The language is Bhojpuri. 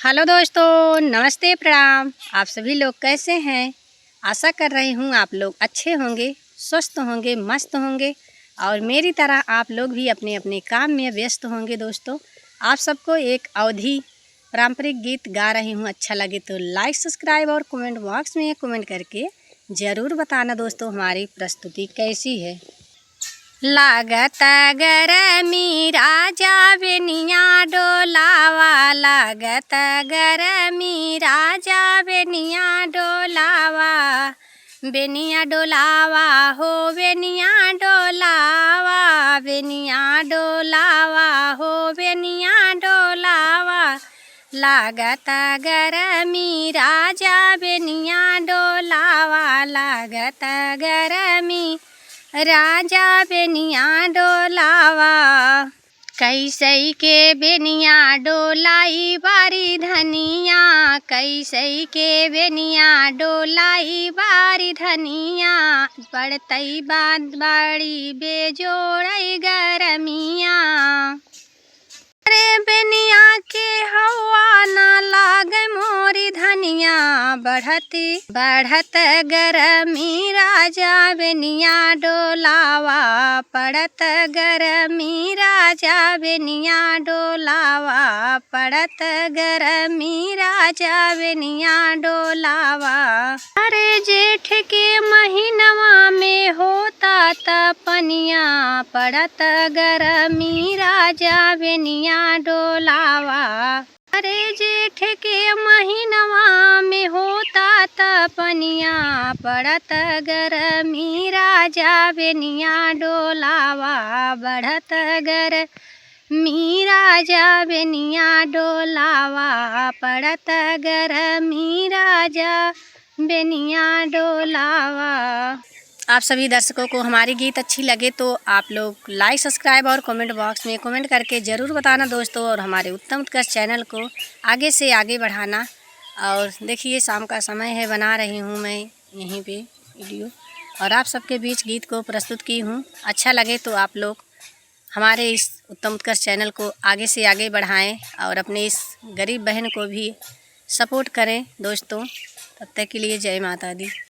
हेलो दोस्तों, नमस्ते, प्रणाम। आप सभी लोग कैसे हैं? आशा कर रही हूँ आप लोग अच्छे होंगे, स्वस्थ होंगे, मस्त होंगे और मेरी तरह आप लोग भी अपने अपने काम में व्यस्त होंगे। दोस्तों, आप सबको एक अवधी पारंपरिक गीत गा रही हूँ। अच्छा लगे तो लाइक, सब्सक्राइब और कमेंट बॉक्स में कमेंट करके ज़रूर बताना दोस्तों हमारी प्रस्तुति कैसी है। लागत गरमी राजा बेनिया डोलावा, लागत गरमी राजा बेनिया डोलावा, बेनिया डोलावा हो बेनिया डोलावा, बेनिया डोलावा हो बेनिया डोलावा। लागत गरमी राजा बेनिया डोलावा, लागत गरमी राजा बेनिया डोलावा। कैसे के बेनिया डोलाई बारी धनिया, कैसे के बेनिया डोलाई बारी धनिया, पड़तई बाद बाड़ी बेजोड़ई गरमिया। अरे बेनिया के हवा ना लागे मोरी धनिया, बढ़त गरमी राजा बेनिया डोलावा, पड़त गरमी राजा बेनिया डोलावा, पड़त गरमी राजा बेनिया डोलावा। अरे जेठ के महीनवा में होता तपनिया, पड़त गरमी राजा बेनिया डोलावा। अरे जेठ के महीनवा में होता तपनिया, पड़त गरमी राजा बेनिया डोलावा, बढ़त गरमी राजा बेनिया डोलावा, पड़त गरमी राजा बेनिया डोलावा। आप सभी दर्शकों को हमारी गीत अच्छी लगे तो आप लोग लाइक, सब्सक्राइब और कमेंट बॉक्स में कमेंट करके ज़रूर बताना दोस्तों, और हमारे उत्तम उत्कर्ष चैनल को आगे से आगे बढ़ाना। और देखिए शाम का समय है, बना रही हूँ मैं यहीं पे वीडियो और आप सबके बीच गीत को प्रस्तुत की हूँ। अच्छा लगे तो आप लोग हमारे इस उत्तम उत्कर्ष चैनल को आगे से आगे बढ़ाएं और अपने इस गरीब बहन को भी सपोर्ट करें दोस्तों। तब तक के लिए जय माता दी।